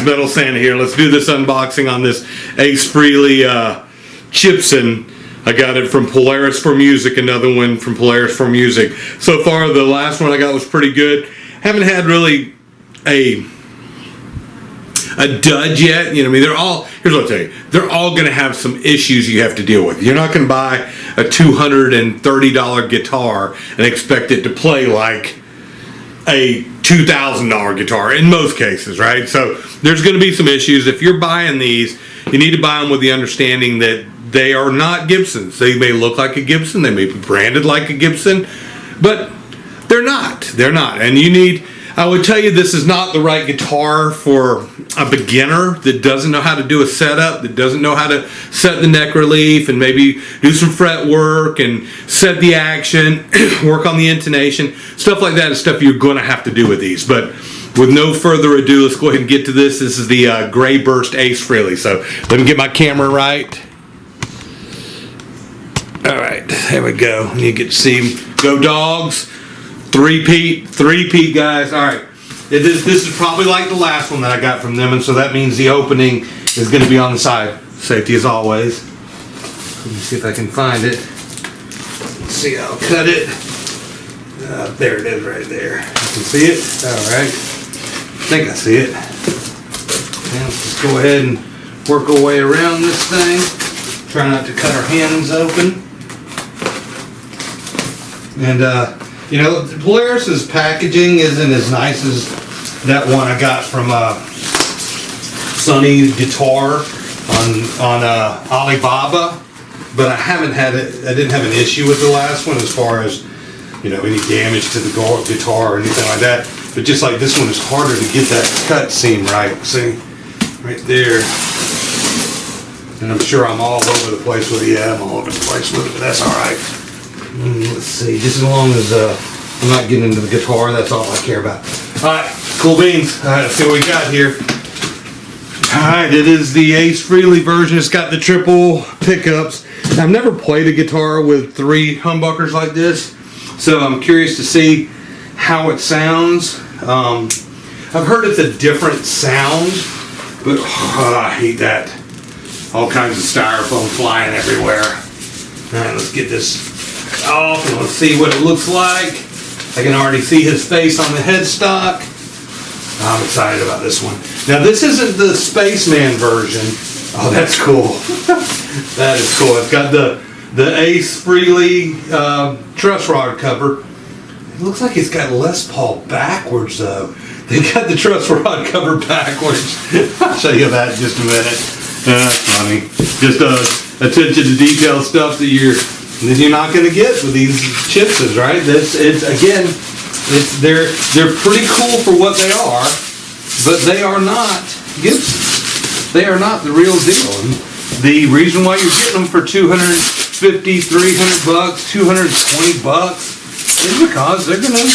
Metal Santa here. Let's do this unboxing on this Ace Frehley Chibson. I got it from Polaris for Music, another one from Polaris for Music. So far, the last one I got was pretty good. Haven't had really a dud yet. You know, I mean, they're all, here's what I'll tell you, they're all going to have some issues you have to deal with. You're not going to buy a $230 guitar and expect it to play like a $2,000 guitar in most cases, right? So there's going to be some issues. If you're buying these, you need to buy them with the understanding that they are not Gibsons. They may look like a Gibson, they may be branded like a Gibson, but they're not. They're not. And you need, I would tell you, this is not the right guitar for a beginner that doesn't know how to do a setup, that doesn't know how to set the neck relief and maybe do some fret work and set the action, work on the intonation, stuff like that is stuff you're going to have to do with these. But with no further ado, let's go ahead and get to this. This is the Gray Burst Ace Frehley. So let me get my camera right. All right, there we go. You get to see them. Go Dogs. Three-peat, guys. All right. This is probably like the last one that I got from them, and so that means the opening is going to be on the side. Safety as always. Let me see if I can find it. Let's see, I'll cut it. There it is right there. You can see it? All right. I think I see it. Now let's just go ahead and work our way around this thing. Try not to cut our hands open. And, you know, Polaris's packaging isn't as nice as that one I got from Sonny Guitar on Alibaba, but I haven't had it. I didn't have an issue with the last one as far as, you know, any damage to the guitar or anything like that. But just like this one is harder to get that cut seam right. See, right there. And I'm sure I'm all over the place with it. Yeah, I'm all over the place with it, but that's all right. Let's see, just as long as I'm not getting into the guitar, that's all I care about. Alright, cool beans. Alright, let's see what we got here. Alright, it is the Ace Frehley version. It's got the triple pickups. I've never played a guitar with 3 humbuckers like this, so I'm curious to see how it sounds. I've heard it's a different sound, but I hate that. All kinds of styrofoam flying everywhere. Alright, let's get this off and let's see what it looks like. I can already see his face on the headstock. I'm excited about this one. Now this isn't the Spaceman version. Oh, that's cool. That is cool. It's got the Ace Frehley truss rod cover. It looks like it's got Les Paul backwards though. They got the truss rod cover backwards. I'll show you that in just a minute. That's funny. Just attention to detail stuff that you're not going to get with these Chibsons, right? They're pretty cool for what they are, but they are not Gibsons. They are not the real deal. And the reason why you're getting them for $250, $300, $220 is because they're going to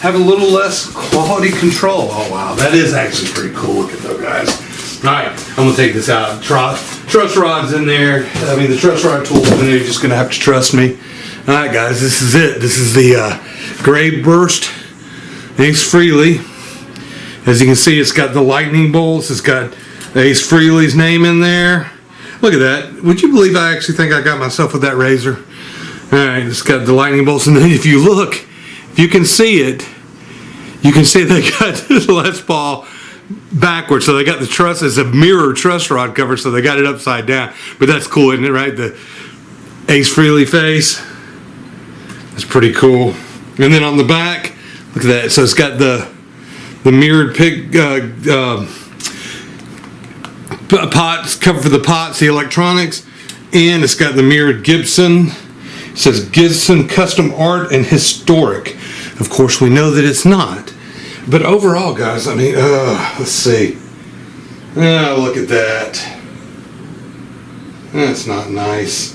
have a little less quality control. Oh wow, that is actually pretty cool. Look at those guys. All right, I'm going to take this out. Truss rod's in there. I mean, the truss rod tool's in there. You're just going to have to trust me. All right, guys, this is it. This is the Gray Burst Ace Frehley. As you can see, it's got the lightning bolts. It's got Ace Frehley's name in there. Look at that. Would you believe I actually think I got myself with that razor? All right, it's got the lightning bolts. And then if you look, if you can see it, you can see they got the Les Paul backwards, so they got the truss as a mirror truss rod cover, so they got it upside down. But that's cool, isn't it? Right, the Ace Frehley face. That's pretty cool. And then on the back, look at that. So it's got the mirrored pots, cover for the pots, the electronics, and it's got the mirrored Gibson. It says Gibson Custom Art and Historic. Of course, we know that it's not. But overall, guys, I mean, let's see. Look at that. That's not nice.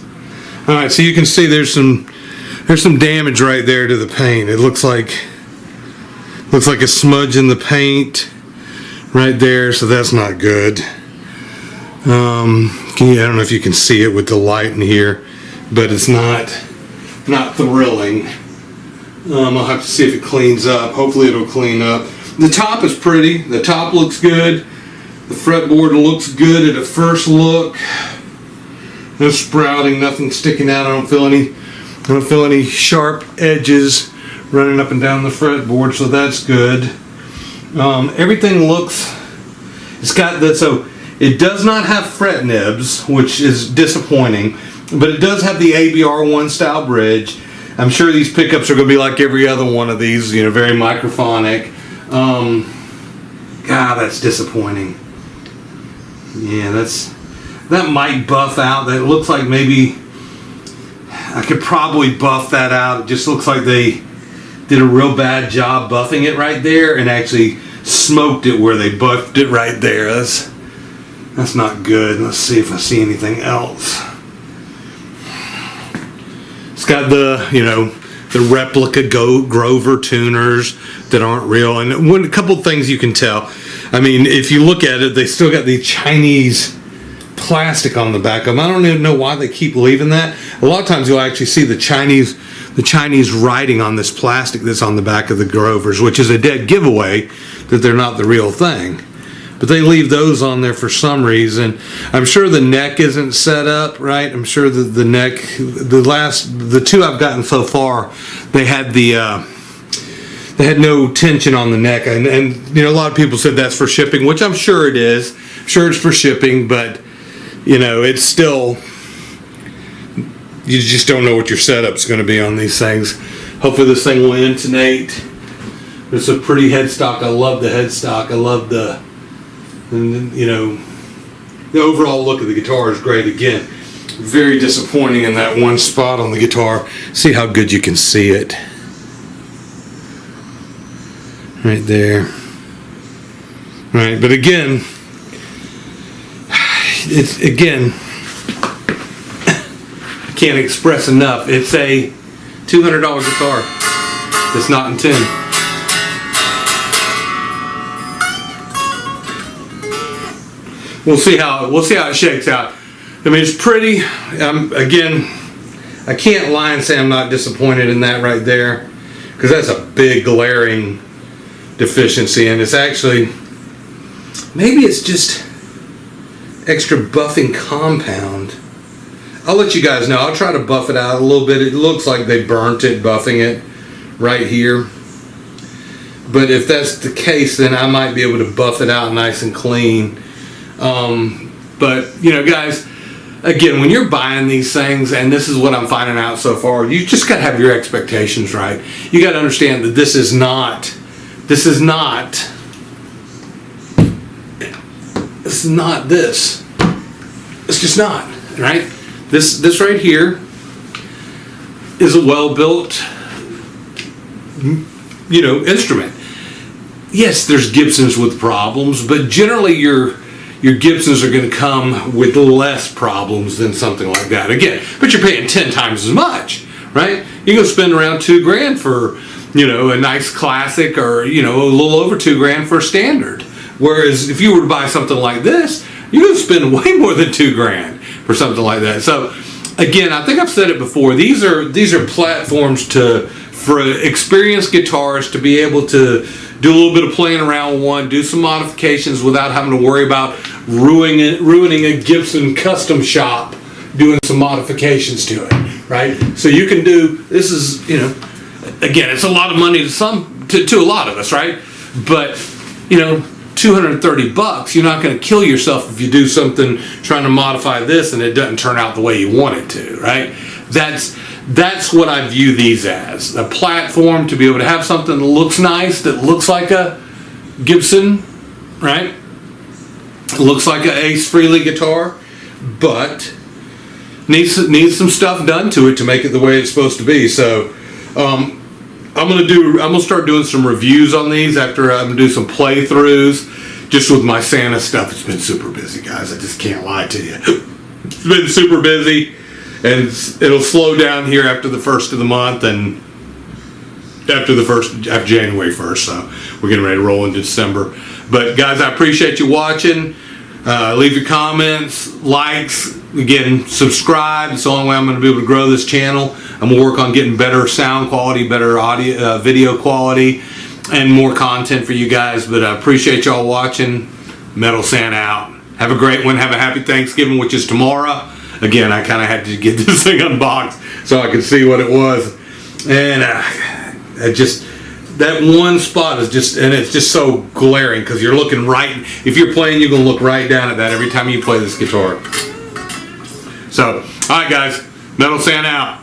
All right, so you can see there's some damage right there to the paint. It looks like a smudge in the paint right there, so that's not good. I don't know if you can see it with the light in here, but it's not thrilling. I'll have to see if it cleans up. Hopefully it'll clean up. The top is pretty. The top looks good. The fretboard looks good at a first look. No sprouting, nothing sticking out. I don't feel any sharp edges running up and down the fretboard, so that's good. Everything looks, it's got that, so it does not have fret nibs, which is disappointing, but it does have the ABR1 style bridge. I'm sure these pickups are going to be like every other one of these, you know, very microphonic. God, that's disappointing. Yeah, that might buff out. That looks like maybe I could probably buff that out. It just looks like they did a real bad job buffing it right there and actually smoked it where they buffed it right there. That's not good. Let's see if I see anything else. It's got the, you know, the replica Grover tuners that aren't real. And a couple of things you can tell. I mean, if you look at it, they still got the Chinese plastic on the back of them. I don't even know why they keep leaving that. A lot of times you'll actually see the Chinese writing on this plastic that's on the back of the Grovers, which is a dead giveaway that they're not the real thing. But they leave those on there for some reason. I'm sure the neck isn't set up right. I'm sure that the neck, the two I've gotten so far, they had no tension on the neck, and you know, a lot of people said that's for shipping, which I'm sure it is. I'm sure it's for shipping, but you know, it's still, you just don't know what your setup's going to be on these things. Hopefully this thing will intonate. It's a pretty headstock. I love the headstock. I love you know, the overall look of the guitar is great. Again, very disappointing in that one spot on the guitar. See how good you can see it. Right there. Right, but again, I can't express enough. It's a $200 guitar that's not in tin. We'll see how it shakes out. I mean, it's pretty. Again, I can't lie and say I'm not disappointed in that right there, because that's a big glaring deficiency, and it's actually, maybe it's just extra buffing compound. I'll let you guys know. I'll try to buff it out a little bit. It looks like they burnt it buffing it right here, but if that's the case, then I might be able to buff it out nice and clean. But you know, guys, again, when you're buying these things, and this is what I'm finding out so far, you just got to have your expectations right. You got to understand that this is not this. It's just not, right? This right here is a well-built, you know, instrument. Yes, there's Gibsons with problems, but generally your Gibsons are going to come with less problems than something like that. Again, but you're paying 10 times as much, right? You're going to spend around $2,000 for, you know, a nice classic, or, you know, a little over $2,000 for a standard. Whereas if you were to buy something like this, you're going to spend way more than $2,000 for something like that. So again, I think I've said it before. These are platforms for experienced guitarists to be able to do a little bit of playing around with one, do some modifications without having to worry about ruining a Gibson custom shop doing some modifications to it, right? So you can do, this is, you know, again, it's a lot of money to a lot of us, right? But, you know, $230, you're not going to kill yourself if you do something trying to modify this and it doesn't turn out the way you want it to, right? That's what I view these as. A platform to be able to have something that looks nice, that looks like a Gibson, right? It looks like an Ace Frehley guitar, but needs some stuff done to it to make it the way it's supposed to be. So I'm gonna start doing some reviews on these after I'm gonna do some playthroughs. Just with my Santa stuff, it's been super busy, guys. I just can't lie to you. It's been super busy. And it'll slow down here after the first of the month, and after January 1st. So we're getting ready to roll into December. But guys, I appreciate you watching. Leave your comments, likes. Again, subscribe. It's the only way I'm going to be able to grow this channel. I'm going to work on getting better sound quality, better audio, video quality, and more content for you guys. But I appreciate y'all watching. Metal Santa out. Have a great one. Have a happy Thanksgiving, which is tomorrow. Again, I kind of had to get this thing unboxed so I could see what it was. And that one spot is just, and it's just so glaring because you're looking right. If you're playing, you're going to look right down at that every time you play this guitar. So, all right, guys. Metal Santa out.